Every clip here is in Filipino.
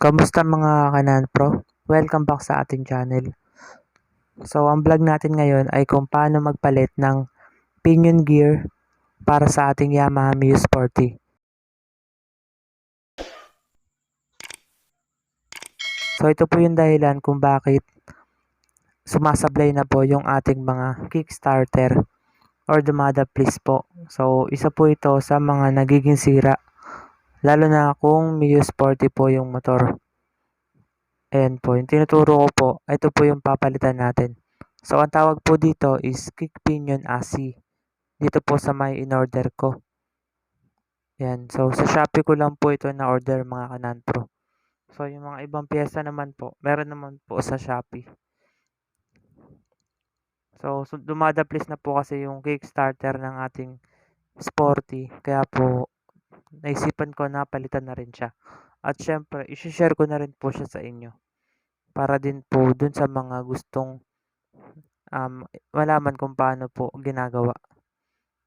Kamusta mga Pro? Welcome back sa ating channel. So, ang vlog natin ngayon ay kung paano magpalit ng pinion gear para sa ating Yamaha Mio Sporty. So, ito po yung dahilan kung bakit sumasablay na po yung ating mga kickstarter or dumadaplis po. So, isa po ito sa mga nagiging sira, lalo na kung Mio Sporty po yung motor. Ayan po, yung tinuturo ko po, ito po yung papalitan natin. So, ang tawag po dito is kick pinion AC. Dito po sa may in-order ko. Yan. So, sa Shopee ko lang po ito na-order mga Pro. So, yung mga ibang pyesa naman po, meron naman po sa Shopee. So, dumadaplis na po kasi yung Kickstarter ng ating Sporty. Kaya po, naisipan ko na palitan na rin siya. At syempre, isi-share ko na rin po siya sa inyo. Para din po dun sa mga gustong malaman kung paano po ginagawa.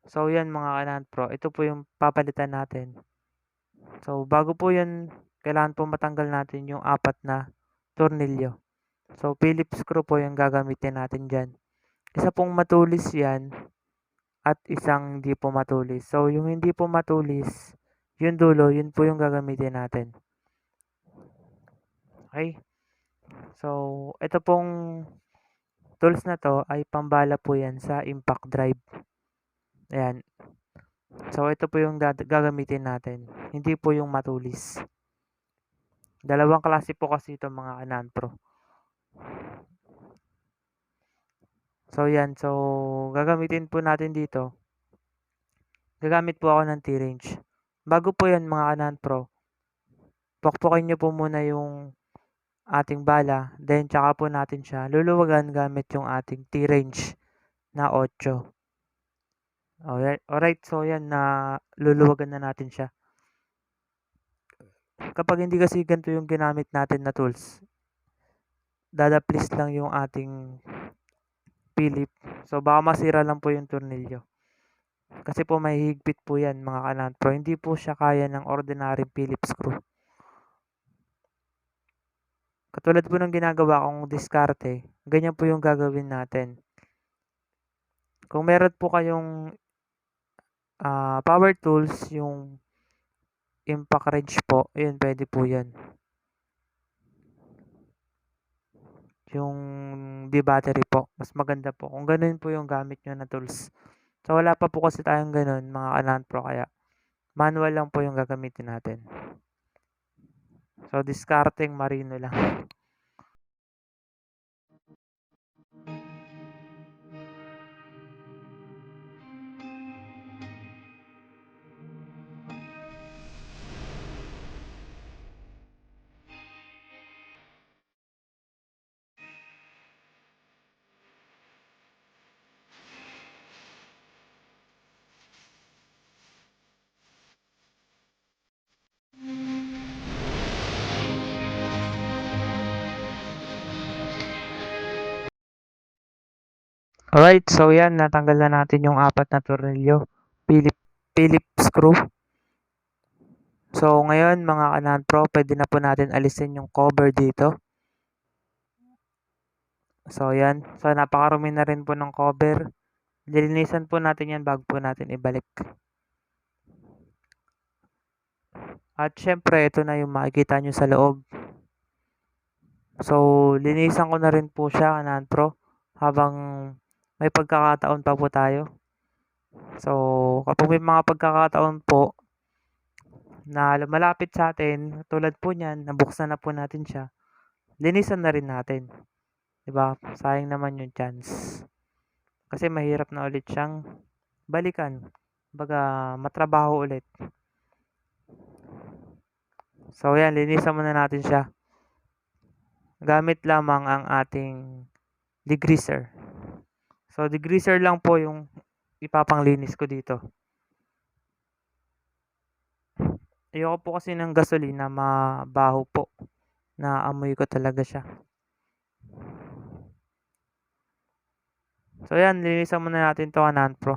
So, yan mga Pro. Ito po yung papalitan natin. So, bago po yan, kailangan po matanggal natin yung 4 na tornilyo. So, Phillips screw po yung gagamitin natin dyan. Isa pong matulis yan at isang hindi po matulis. So, yung hindi po matulis, yung dulo, yun po yung gagamitin natin. Okay? So, ito pong tools na to ay pambala po yan sa impact drive. Ayan. So, ito po yung gagamitin natin. Hindi po yung matulis. Dalawang klase po kasi ito mga Pro. So, yan. So, gagamitin po natin dito. Gagamit po ako ng T-Range. Bago po yan mga Pro, pukpukin nyo po muna yung ating bala. Then, tsaka po natin siya luluwagan gamit yung ating T-Range na 8. Alright, so yan na luluwagan na natin siya. Kapag hindi kasi ganito yung ginamit natin na tools, dadaplis lang yung ating Philip. So, baka masira lang po yung tornilyo. Kasi po may higpit po yan mga Pro. Hindi po siya kaya ng ordinary Phillips screw. Katulad po ng ginagawa kong diskarte, ganyan po yung gagawin natin. Kung meron po kayong power tools, yung impact wrench po, ayun, pwede po yan. Yung B-battery po, mas maganda po. Kung ganun po yung gamit nyo na tools. So, wala pa po kasi tayong ganun, mga Pro, kaya manual lang po yung gagamitin natin. So, discarding marino lang. Alright, so yan, natanggal na natin yung 4 na tornilyo. Phillips screw. So, ngayon mga Pro, pwede na po natin alisin yung cover dito. So, yan. So, napakarumi na rin po ng cover. Lilinisan po natin yan bago po natin ibalik. At syempre, ito na yung makikita nyo sa loob. So, linisan ko na rin po siya, Pro, habang may pagkakataon pa po tayo. So, kapag may mga pagkakataon po na malapit sa atin, tulad po niyan, nabuksan na po natin siya, linisan na rin natin. Diba? Sayang naman yung chance. Kasi mahirap na ulit siyang balikan. Baga, matrabaho ulit. So, yan, linisan muna natin siya. Gamit lamang ang ating degreaser. So, degreaser lang po yung ipapanglinis ko dito. Ayoko po kasi ng gasolina, mabaho po. Naamoy ko talaga siya. So, yan, linisan muna natin to Pro.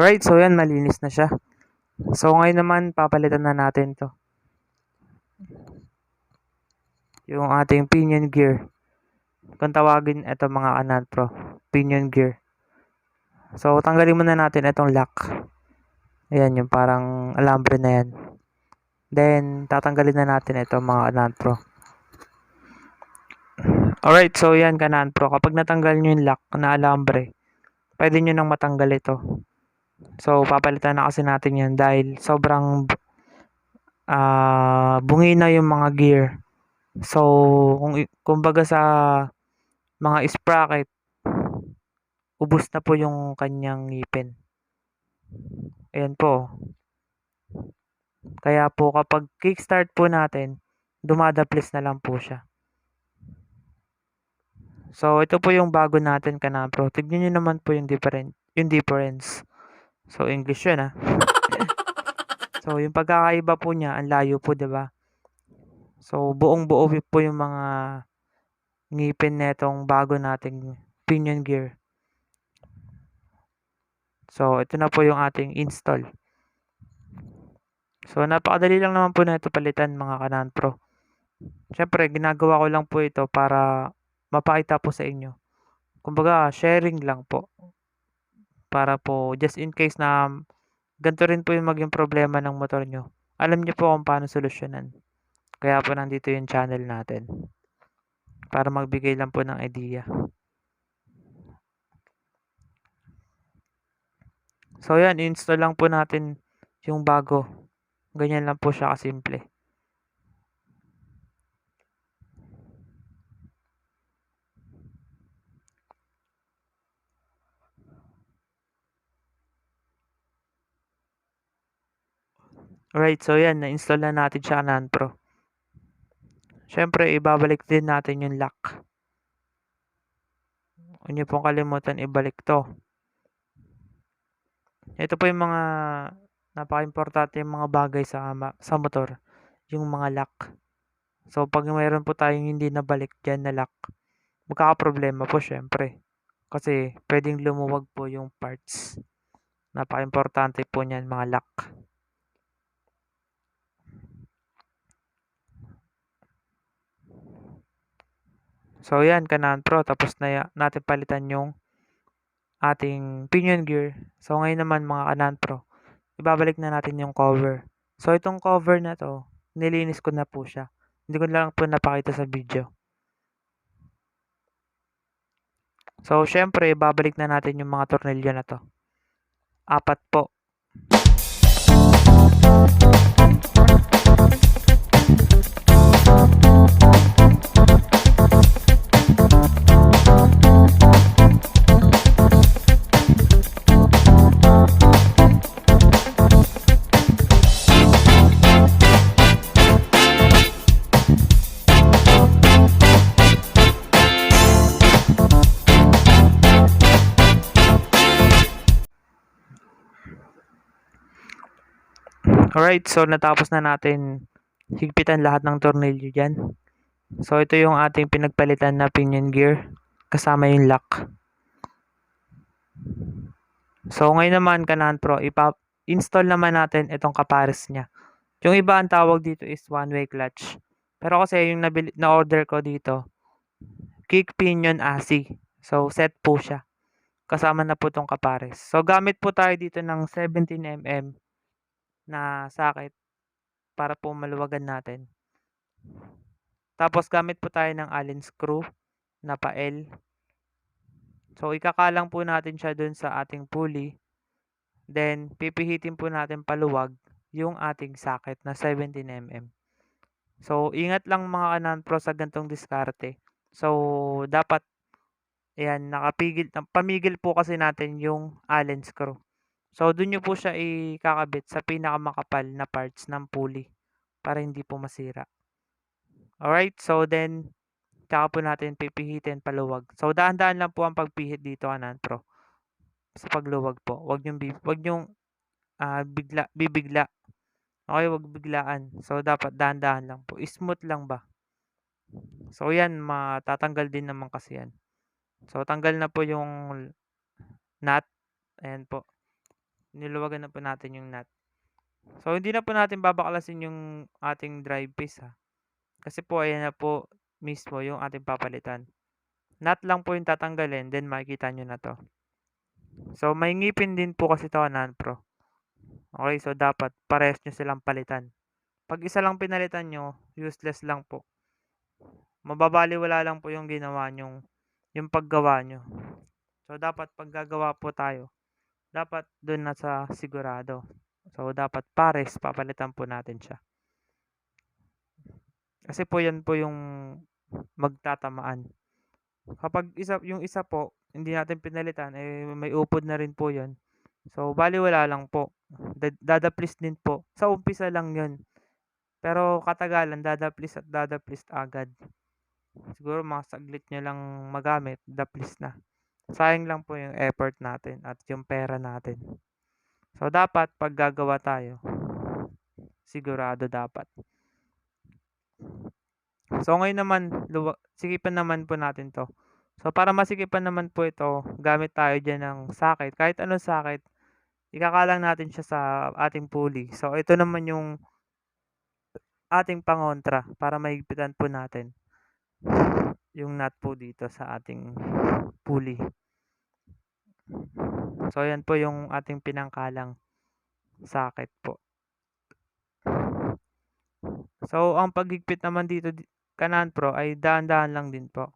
Alright, so yan, malinis na siya. So ngayon naman, papalitan na natin to. Yung ating pinion gear. Kung tawagin ito mga kanan pro, pinion gear. So tanggalin muna natin itong lock. Ayan, yung parang alambre na yan. Then, tatanggalin na natin ito mga kanan pro. Alright, so yan kanan pro. Kapag natanggal nyo yung lock na alambre, pwede nyo nang matanggal ito. So, papalitan na kasi natin yan dahil sobrang bungi na yung mga gear. So, kumbaga sa mga sprocket, ubos na po yung kanyang ngipin. Ayan po. Kaya po kapag kickstart po natin, dumadaplis na lang po siya. So, ito po yung bago natin kanan pro. Tignan nyo naman po yung difference. So, English yun So, yung pagkakaiba po niya, ang layo po, 'di ba? So, buong-buo po yung mga ngipin netong bago nating pinion gear. So, ito na po yung ating install. So, napakadali lang naman po na ito palitan mga kanan pro. Siyempre, ginagawa ko lang po ito para mapakita po sa inyo. Kumbaga, sharing lang po. Para po, just in case na ganito rin po yung maging problema ng motor nyo. Alam nyo po kung paano solusyonan. Kaya po nandito yung channel natin. Para magbigay lang po ng idea. So yan, install lang po natin yung bago. Ganyan lang po siya kasimple. Alright, so yan, na-install na natin siya kanan pro. Siyempre, ibabalik din natin yung lock. Huwag niyo pong kalimutan ibalik to. Ito po yung mga napaka-importante yung mga bagay sa motor. Yung mga lock. So, pag mayroon po tayong hindi nabalik dyan na lock, magkakaproblema po syempre. Kasi, pwedeng lumuwag po yung parts. Napaka-importante po niyan mga lock. So, yan, kanan pro. Tapos na natin palitan yung ating pinion gear. So, ngayon naman mga kanan pro, ibabalik na natin yung cover. So, itong cover na to, nilinis ko na po siya. Hindi ko lang po napakita sa video. So, syempre, ibabalik na natin yung mga tornilyo na to. 4 po. Alright, so natapos na natin higpitan lahat ng tornilyo dyan. So, ito yung ating pinagpalitan na pinion gear kasama yung lock. So, ngayon naman kanan pro, install naman natin itong kapares niya. Yung iba ang tawag dito is one-way clutch. Pero kasi yung na-order ko dito, kick pinion AC. So, set po siya. Kasama na po itong kapares. So, gamit po tayo dito ng 17mm na socket para po maluwagan natin. Tapos, gamit po tayo ng Allen screw na pa-L. So, ikakalang po natin siya dun sa ating pulley. Then, pipihitin po natin paluwag yung ating socket na 17mm. So, ingat lang mga kanan pro sa gantong diskarte. So, dapat, ayan, pamigil po kasi natin yung Allen screw. So, dun nyo po siya ikakabit sa pinakamakapal na parts ng pulley para hindi po masira. Alright, so then, tsaka po natin pipihitin paluwag. So, dahan-dahan lang po ang pagpihit dito kanan pro. Sa pagluwag po. Huwag nyong bibigla. Okay, huwag biglaan. So, dapat dahan-dahan lang po. Smooth lang ba? So, yan, matatanggal din naman kasi yan. So, tanggal na po yung nut. Ayan po. niluwagan na po natin yung nut. So, hindi na po natin babaklasin yung ating drive piece, kasi po ayan na po mismo yung ating papalitan. Nut lang po yung tatanggalin, then makikita niyo na 'to. So, may ngipin din po kasi 'to, non-pro. Okay, so dapat parehas niyo silang palitan. 'Pag isa lang pinalitan niyo, useless lang po. Mababalewala lang po yung ginawa niyong yung paggawa niyo. So, dapat 'pag gagawa po tayo, dapat dun na sa sigurado. So, dapat pares papalitan po natin siya. Kasi po yan po yung magtatamaan. Kapag yung isa po hindi natin pinalitan, may upod na rin po yun. So, balewala lang po. Dadaplis din po. Sa umpisa lang yun. Pero katagalan dadaplis at dadaplis agad. Siguro mga saglit niyo lang magamit, daplis na. Sayang lang po yung effort natin at yung pera natin. So, dapat 'pag gagawa tayo, sigurado dapat. So, ngayon naman sikipan naman po natin 'to. So, para masikipan naman po ito, gamit tayo diyan ng socket, kahit anong socket. Ikakalang natin siya sa ating pulley. So, ito naman yung ating pangontra para mahigpitan po natin yung nut po dito sa ating pulley. So, ayan po yung ating pinangkalang socket po. So, ang paghigpit naman dito Pro ay dahan-dahan lang din po.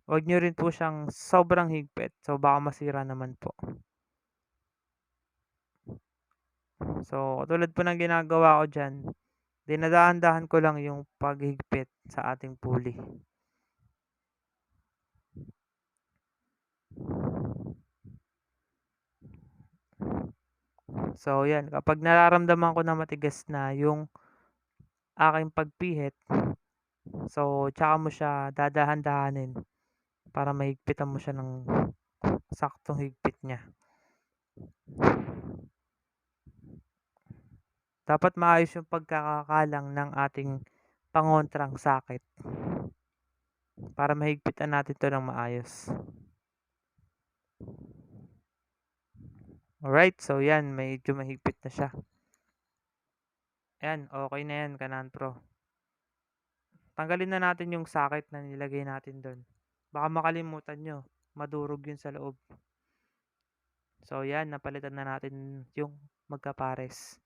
Huwag niyo rin po siyang sobrang higpit. So, baka masira naman po. So, katulad po ng ginagawa ko diyan, dinadahan-dahan ko lang yung paghigpit sa ating pulley. So, yan. Kapag nararamdaman ko na matigas na yung aking pagpihit, so, tsaka mo siya dadahan-dahanin para mahigpitan mo siya ng saktong higpit niya. Dapat maayos yung pagkakakalang ng ating pangontrang socket para mahigpitan natin 'to ng maayos. Alright, so yan, medyo mahigpit na siya. Ayan, okay na yan Pro. Tanggalin na natin yung socket na nilagay natin doon. Baka makalimutan nyo, madurog yun sa loob. So yan, napalitan na natin yung magkapares.